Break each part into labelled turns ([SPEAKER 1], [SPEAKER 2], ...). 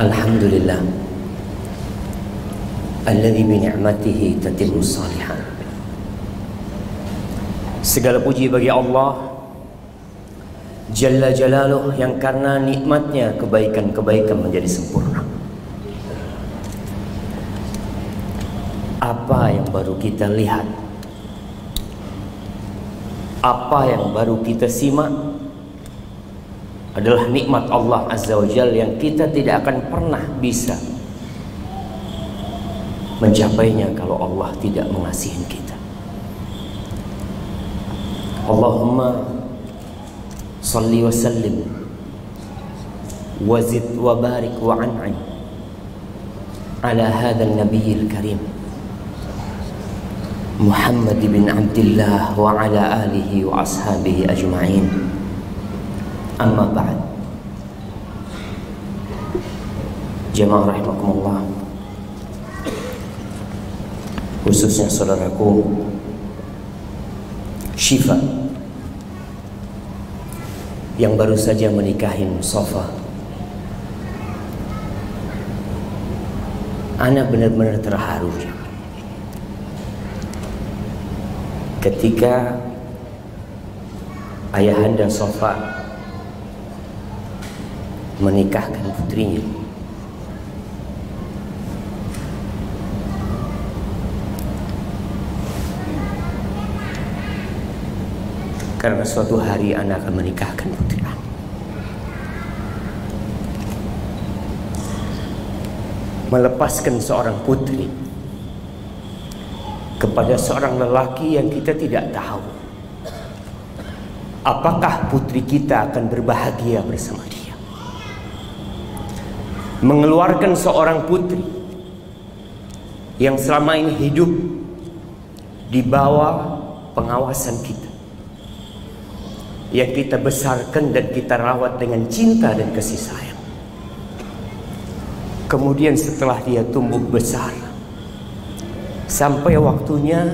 [SPEAKER 1] Alhamdulillah alladzi bi ni'matihi tatimmu shalihan. Segala puji bagi Allah Jalla Jalaluh yang karena nikmatnya kebaikan-kebaikan menjadi sempurna. Apa yang baru kita lihat, apa yang baru kita simak adalah nikmat Allah Azza wa Jalla yang kita tidak akan pernah bisa mencapainya kalau Allah tidak mengasihi kita. Allahumma salli wa sallim wa zid wa barik wa an'im ala hadzal nabiyil karim Muhammad bin Abdullah wa ala alihi wa ashabihi ajma'in. Amma ba'd. Jemaah rahimakumullah, khususnya saudaraku Syifa yang baru saja menikahi Mustafa. Ana benar-benar terharu ketika ayahanda Sofa menikahkan putrinya. Karena suatu hari anak akan menikahkan putri. Melepaskan seorang putri kepada seorang lelaki yang kita tidak tahu apakah putri kita akan berbahagia bersama dia. Mengeluarkan seorang putri yang selama ini hidup di bawah pengawasan kita, yang kita besarkan dan kita rawat dengan cinta dan kasih sayang. Kemudian setelah dia tumbuh besar, sampai waktunya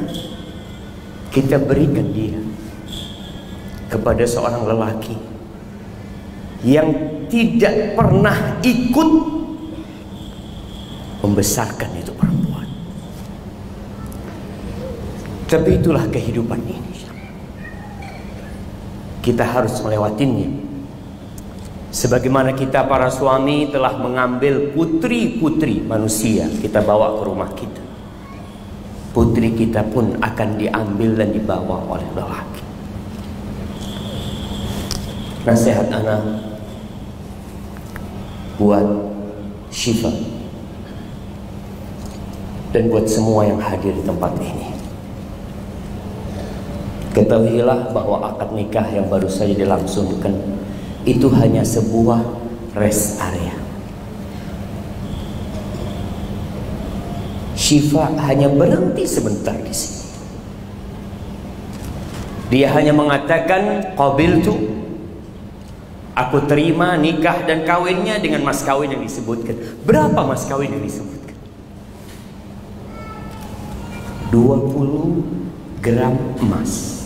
[SPEAKER 1] kita berikan dia kepada seorang lelaki yang tidak pernah ikut membesarkan itu perempuan. Tapi itulah kehidupan ini. Kita harus melewatinya. Sebagaimana kita para suami telah mengambil putri-putri manusia, kita bawa ke rumah kita, putri kita pun akan diambil dan dibawa oleh lelaki. Nasihat anak buat Syifa dan buat semua yang hadir di tempat ini, ketahuilah bahwa akad nikah yang baru saja dilangsungkan itu hanya sebuah rest area. Syifa hanya berhenti sebentar di sini. Dia hanya mengatakan qabiltu, aku terima nikah dan kawinnya dengan mas kawin yang disebutkan. Berapa mas kawin yang disebutkan? 20 gram emas.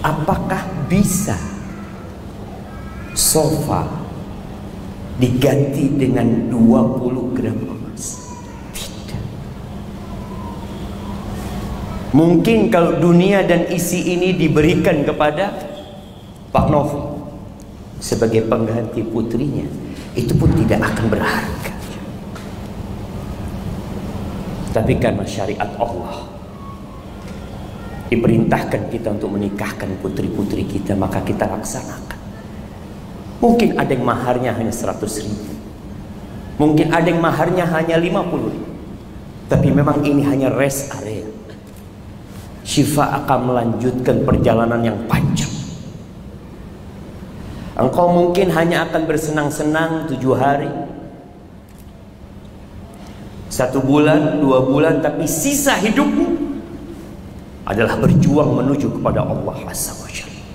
[SPEAKER 1] Apakah bisa sofa diganti dengan 20 gram emas? Tidak. Mungkin kalau dunia dan isi ini diberikan kepada Pak Novi sebagai pengganti putrinya, itu pun tidak akan berharga. Tapi karena syariat Allah, diperintahkan kita untuk menikahkan putri-putri kita, maka kita laksanakan. Mungkin ada yang maharnya hanya 100.000, mungkin ada yang maharnya hanya 50.000, tapi memang ini hanya rest area. Syifa akan melanjutkan perjalanan yang panjang. Engkau mungkin hanya akan bersenang-senang 7 hari, 1 bulan, 2 bulan, tapi sisa hidupmu adalah berjuang menuju kepada Allah Azza wa Jalla.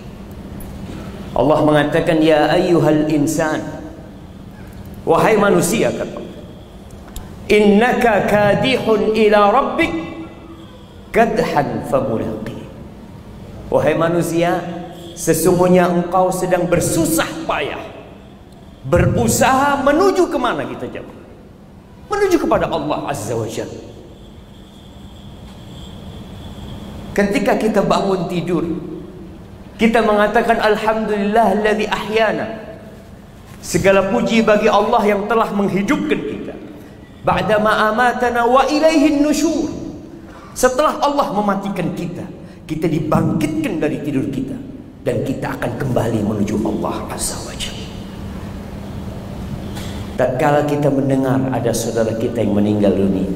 [SPEAKER 1] Allah mengatakan, ya ayyuhal insan, wahai manusia, kata Allah, innaka kadihun ila rabbik kadhan famulaqi. Wahai manusia, sesungguhnya engkau sedang bersusah payah berusaha menuju kemana kita jemaah? Menuju kepada Allah Azza wa Jalla. Ketika kita bangun tidur, kita mengatakan alhamdulillahilladzi ahyana. Segala puji bagi Allah yang telah menghidupkan kita. Ba'dama amatana wa ilaihin nusyur. Setelah Allah mematikan kita, kita dibangkitkan dari tidur kita dan kita akan kembali menuju Allah Azza wa Jalla. Tatkala kita mendengar ada saudara kita yang meninggal dunia,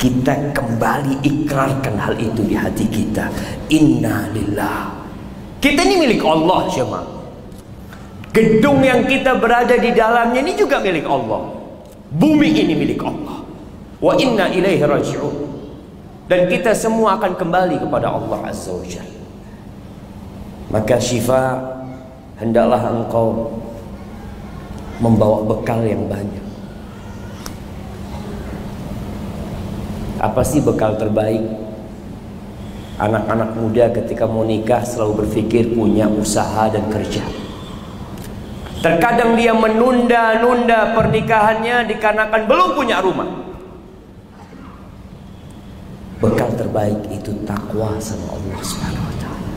[SPEAKER 1] kita kembali ikrarkan hal itu di hati kita. Inna lillah. Kita ini milik Allah jemaah. Gedung yang kita berada di dalamnya ini juga milik Allah. Bumi ini milik Allah. Wa inna ilaihi raji'un. Dan kita semua akan kembali kepada Allah Azza wa Jalla. Maka Syifa, hendaklah engkau membawa bekal yang banyak. Apa sih bekal terbaik? Anak-anak muda ketika mau nikah selalu berpikir punya usaha dan kerja. Terkadang dia menunda-nunda pernikahannya dikarenakan belum punya rumah. Bekal terbaik itu takwa sama Allah Subhanahu wa taala.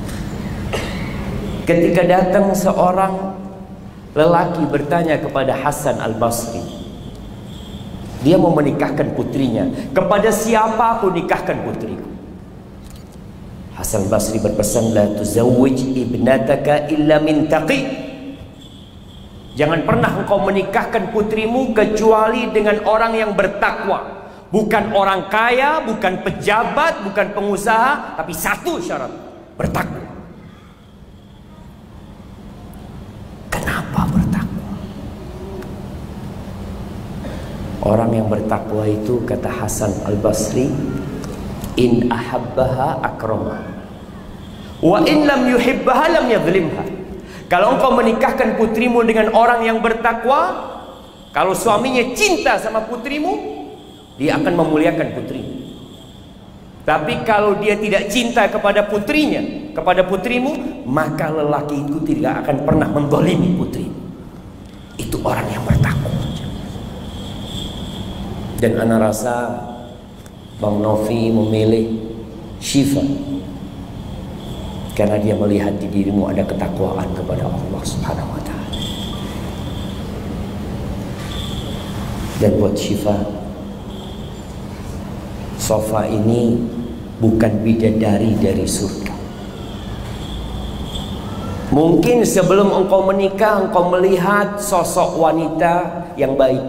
[SPEAKER 1] Ketika datang seorang lelaki bertanya kepada Hasan Al-Basri, dia mau menikahkan putrinya. Kepada siapa aku nikahkan putriku? Hasan Al-Basri berpesan, la tuzawwij ibnataka illa min taqi. Jangan pernah engkau menikahkan putrimu kecuali dengan orang yang bertakwa. Bukan orang kaya, bukan pejabat, bukan pengusaha, tapi satu syarat, bertakwa. Kenapa bertakwa? Orang yang bertakwa itu, kata Hasan Al-Basri, in ahabbaha akramah, wa in lam yuhibbaha lam yadhlimha. Kalau engkau menikahkan putrimu dengan orang yang bertakwa, kalau suaminya cinta sama putrimu, dia akan memuliakan putrimu. Tapi kalau dia tidak cinta kepada putrinya, kepada putrimu, maka lelaki itu tidak akan pernah menzalimi putrimu. Itu orang yang bertakwa. Dan ana rasa Bang Novi memilih Syifa karena dia melihat di dirimu ada ketakwaan kepada Allah Subhanahu wa taala. Dan buat Syifa, Sofa ini bukan bidadari dari surga. Mungkin sebelum engkau menikah, engkau melihat sosok wanita yang baik,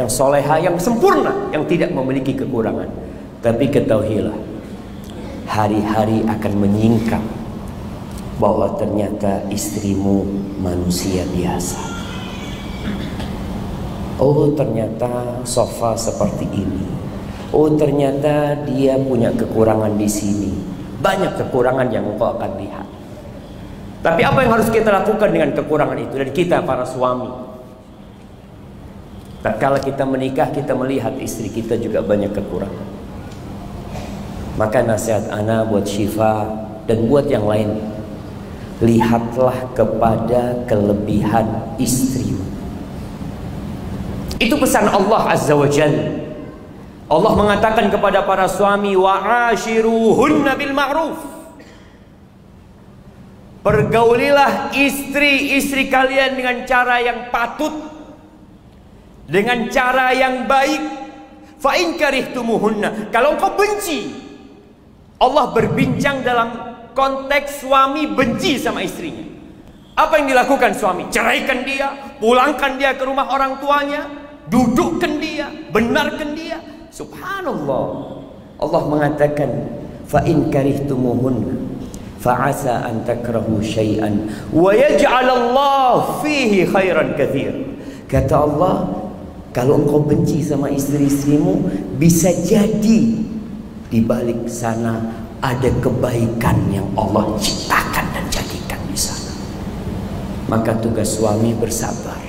[SPEAKER 1] yang soleha, yang sempurna, yang tidak memiliki kekurangan. Tapi ketahuilah, hari-hari akan menyingkap bahwa ternyata istrimu manusia biasa. Oh, ternyata Sofa seperti ini. Oh, ternyata dia punya kekurangan di sini. Banyak kekurangan yang engkau akan lihat. Tapi apa yang harus kita lakukan dengan kekurangan itu? Dan kita para suami, tatkala kita menikah, kita melihat istri kita juga banyak kekurangan. Maka nasihat ana buat Syifa dan buat yang lain, lihatlah kepada kelebihan istrimu. Itu pesan Allah Azza wa Jalla. Allah mengatakan kepada para suami, wa'ashiruhunna bil ma'ruf. Pergaulilah istri-istri kalian dengan cara yang patut, dengan cara yang baik. Fa in karihtumuhunna, kalau engkau benci, Allah berbincang dalam konteks suami benci sama istrinya. Apa yang dilakukan suami? Ceraikan dia, pulangkan dia ke rumah orang tuanya, dudukkan dia, benarkan dia. Subhanallah. Allah mengatakan, fa in karihtumuhunna fa asa an takrahu syai'an wa yaj'alallahu fihi khairan katsir. Kata Allah, kalau engkau benci sama istri-istrimu, bisa jadi di balik sana ada kebaikan yang Allah ciptakan dan jadikan di sana. Maka tugas suami bersabar.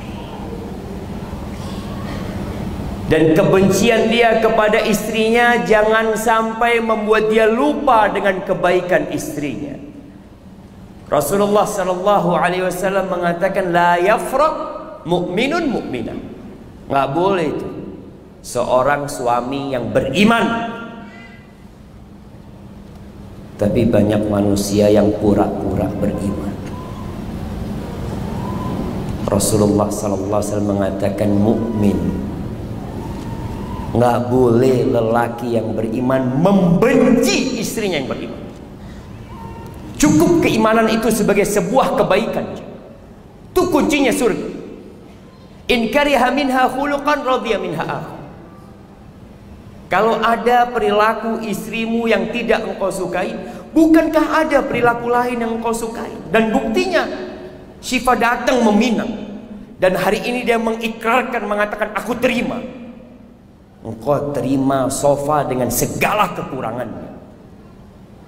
[SPEAKER 1] Dan kebencian dia kepada istrinya jangan sampai membuat dia lupa dengan kebaikan istrinya. Rasulullah sallallahu alaihi wasallam mengatakan la yafraq mu'minun mu'minah. Nggak boleh itu seorang suami yang beriman. Tapi banyak manusia yang pura-pura beriman. Rasulullah sallallahu alaihi wasallam mengatakan mukmin. Nggak boleh lelaki yang beriman membenci istrinya yang beriman. Cukup keimanan itu sebagai sebuah kebaikan. Itu kuncinya surga. In kariha minha khuluqan radiya minha akhar. Kalau ada perilaku istrimu yang tidak engkau sukai, bukankah ada perilaku lain yang engkau sukai? Dan buktinya Syifa datang meminang, dan hari ini dia mengikrarkan, mengatakan aku terima. Engkau terima sofa dengan segala kekurangannya,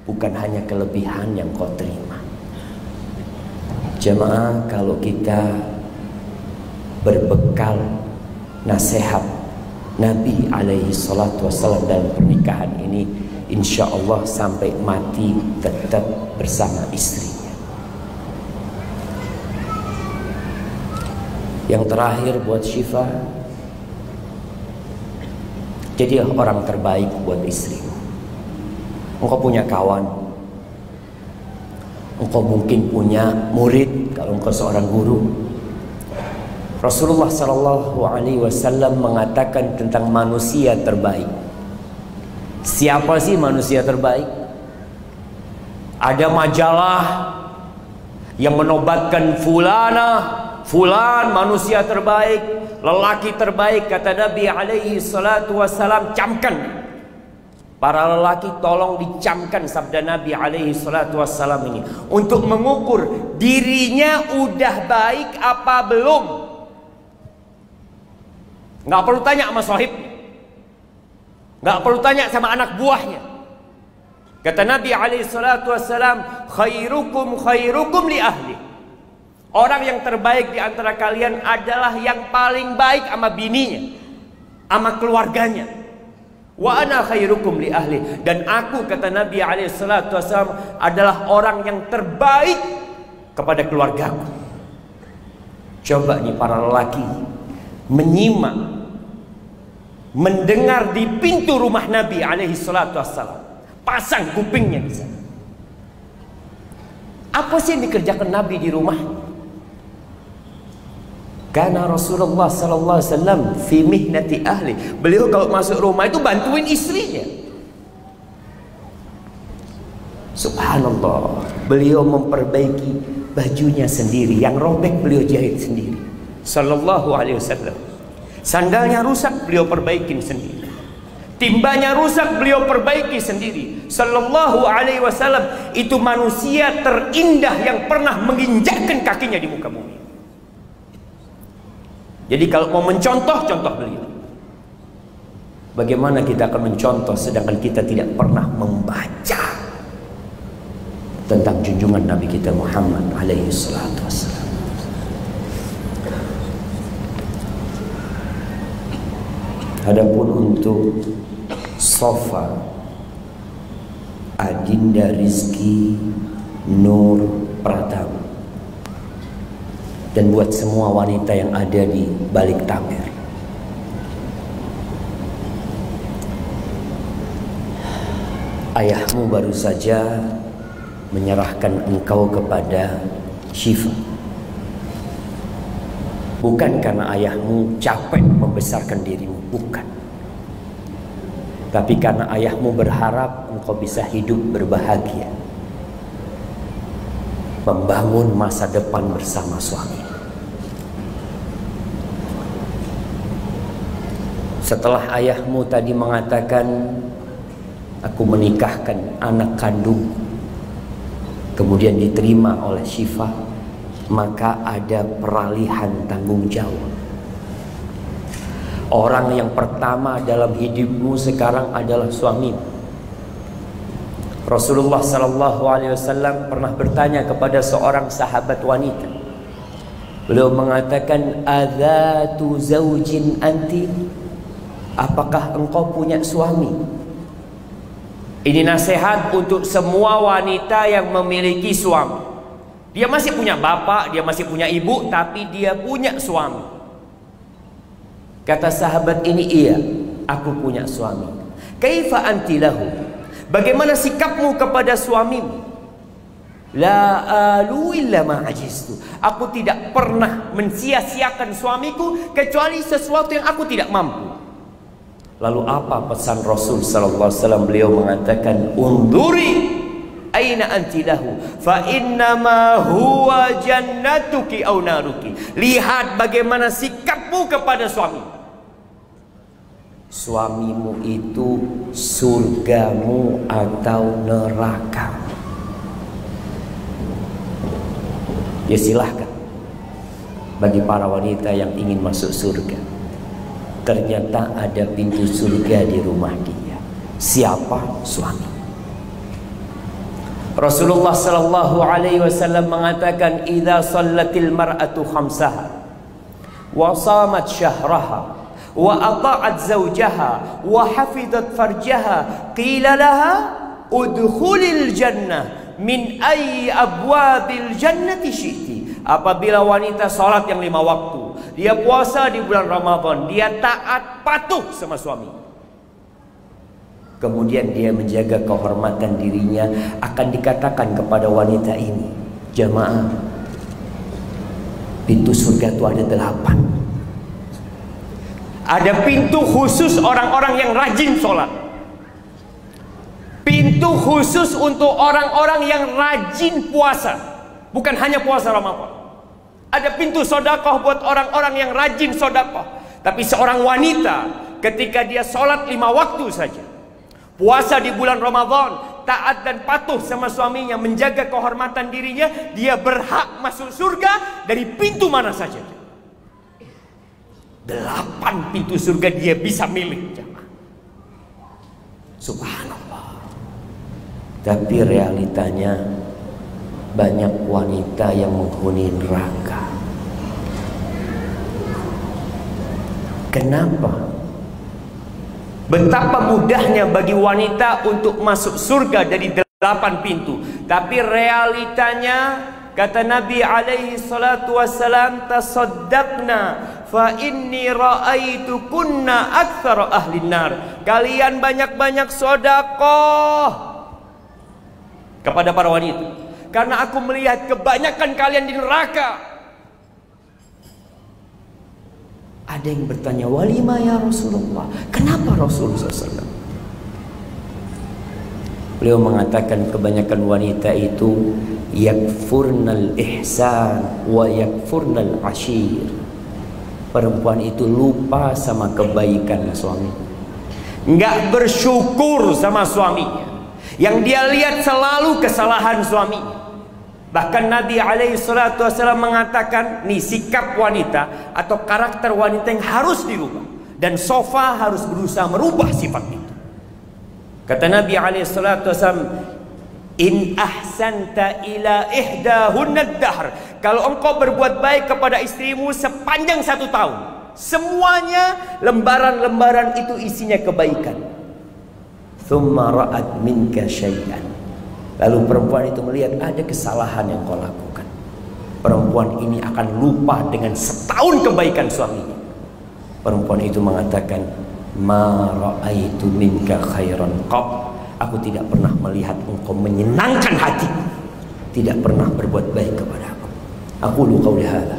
[SPEAKER 1] bukan hanya kelebihan yang kau terima. Jemaah, kalau kita berbekal nasihat Nabi alaihi salatu wassalam dalam pernikahan ini, insya Allah sampai mati tetap bersama istrinya. Yang terakhir buat Syifa, jadilah orang terbaik buat istrimu. Engkau punya kawan, engkau mungkin punya murid kalau engkau seorang guru. Rasulullah sallallahu alaihi wasallam mengatakan tentang manusia terbaik. Siapa sih manusia terbaik? Ada majalah yang menobatkan fulan manusia terbaik, lelaki terbaik. Kata Nabi alaihi salatu wasallam, camkan. Para lelaki tolong dicamkan sabda Nabi alaihi salatu wasallam ini untuk mengukur dirinya udah baik apa belum. Nggak perlu tanya sama sahib, nggak perlu tanya sama anak buahnya. Kata Nabi alaihi salatu wassalam, khairukum li ahli. Orang yang terbaik di antara kalian adalah yang paling baik sama bininya, sama keluarganya. Wa ana khairukum li ahli. Dan aku, kata Nabi alaihi salatu wassalam, adalah orang yang terbaik kepada keluargaku. Coba nih para lelaki menyimak, mendengar di pintu rumah Nabi alaihi salatu wassalam, pasang kupingnya di sana. Apa sih yang dikerjakan Nabi di rumah? Karena Rasulullah sallallahu alaihi wasallam fi mihnati ahli. Beliau kalau masuk rumah itu bantuin istrinya. Subhanallah, beliau memperbaiki bajunya sendiri, yang robek beliau jahit sendiri. Sallallahu alaihi wasallam. Sandalnya rusak, beliau perbaikin sendiri. Timbanya rusak, beliau perbaiki sendiri. Sallallahu alaihi wasallam. Itu manusia terindah yang pernah menginjakkan kakinya di muka bumi. Jadi kalau mau mencontoh, contoh beliau. Bagaimana kita akan mencontoh sedangkan kita tidak pernah membaca tentang junjungan Nabi kita Muhammad alaihi salatu wassalam. Adapun untuk Sofa Adinda Rizky Nur Pratama, dan buat semua wanita yang ada di balik tamer, ayahmu baru saja menyerahkan engkau kepada Syifa. Bukan karena ayahmu capek membesarkan dirimu, bukan. Tapi karena ayahmu berharap engkau bisa hidup berbahagia, membangun masa depan bersama suami. Setelah ayahmu tadi mengatakan, aku menikahkan anak kandung, kemudian diterima oleh Syifa, maka ada peralihan tanggung jawab. Orang yang pertama dalam hidupmu sekarang adalah suamimu. Rasulullah sallallahu alaihi wasallam pernah bertanya kepada seorang sahabat wanita. Beliau mengatakan, "Adzatu zaujin anti?" Apakah engkau punya suami? Ini nasihat untuk semua wanita yang memiliki suami. Dia masih punya bapak, dia masih punya ibu, tapi dia punya suami. Kata sahabat ini, iya, aku punya suami. Kaifa anti lahu? Bagaimana sikapmu kepada suamimu? La alu illa ma ajiztu. Aku tidak pernah mensia-siakan suamiku kecuali sesuatu yang aku tidak mampu. Lalu apa pesan Rasul sallallahu alaihi wasallam? Beliau mengatakan, unduri aina anti lahu fa innama huwa jannatuki aw naruki. Lihat bagaimana sikapmu kepada suami. Suamimu itu surgamu atau neraka. Ya silahkan bagi para wanita yang ingin masuk surga. Ternyata ada pintu surga di rumah dia. Siapa? Suami. Rasulullah sallallahu alaihi wasallam mengatakan, "Idza shallatil mar'atu khamsaha wa shamat syahraha wa ata'at zawjaha wa hafizat farjaha qila laha udkhulil jannah min ayyi abwabil jannati syi'ti." Apabila wanita salat yang 5 waktu, dia puasa di bulan Ramadan, dia taat patuh sama suami, kemudian dia menjaga kehormatan dirinya, akan dikatakan kepada wanita ini, jamaah, pintu surga itu ada 8. Ada pintu khusus orang-orang yang rajin sholat, pintu khusus untuk orang-orang yang rajin puasa, bukan hanya puasa Ramadan. Ada pintu sodakoh buat orang-orang yang rajin sodakoh. Tapi seorang wanita ketika dia sholat 5 waktu saja, puasa di bulan Ramadan, taat dan patuh sama suaminya, menjaga kehormatan dirinya, dia berhak masuk surga dari pintu mana saja. 8 pintu surga dia bisa milih. Subhanallah. Tapi realitanya banyak wanita yang menghuni neraka. Kenapa? Betapa mudahnya bagi wanita untuk masuk surga dari 8 pintu. Tapi realitanya, kata Nabi alaihi salatu wassalam, tasaddaqna fa inni ra'aitu kunna aktsara ahli nar. Kalian banyak-banyak sedekah kepada para wanita, karena aku melihat kebanyakan kalian di neraka. Ada yang bertanya, walima ya Rasulullah? Kenapa Rasulullah SAW? Beliau mengatakan kebanyakan wanita itu yakfurnal ihsan wa yakfurnal ashir. Perempuan itu lupa sama kebaikan suami, nggak bersyukur sama suaminya. Yang dia lihat selalu kesalahan suaminya. Bahkan Nabi alaihi salatu wasallam mengatakan, nih sikap wanita atau karakter wanita yang harus dirubah, dan Sofa harus berusaha merubah sifat itu. Kata Nabi alaihi salatu wasallam, in ahsanta ila ihdahunna ad-dahr. Kalau engkau berbuat baik kepada istrimu sepanjang 1 tahun, semuanya lembaran-lembaran itu isinya kebaikan. Thumma ra'at minka syai'an. Lalu perempuan itu melihat ada kesalahan yang kau lakukan. Perempuan ini akan lupa dengan 1 tahun kebaikan suaminya. Perempuan itu mengatakan, ma ra'aitu minka khairan qab. Aku tidak pernah melihat engkau menyenangkan hati, tidak pernah berbuat baik kepada aku. Aku lu qauli hadza.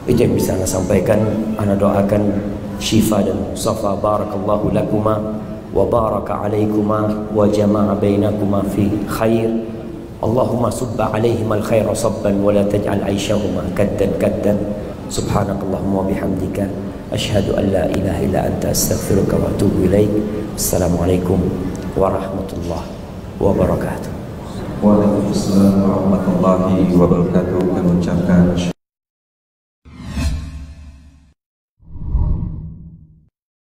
[SPEAKER 1] Itu yang bisa saya sampaikan. Ana doakan Syifa dan Safa, barakallahu lakuma wa baraka alaikuma wa jama'a bainakuma fi khair. Allahumma subba alaihim al-khaira sabban wa la taj'al aishahuma kaddan kaddan. Subhanakallahumma wa bihamdika asyhadu an la ilaha illa anta astaghfiruka wa atubu ilaik. Assalamualaikum warahmatullahi wabarakatuh.
[SPEAKER 2] Waalaikumsalam warahmatullahi wabarakatuh. Kami ucapkan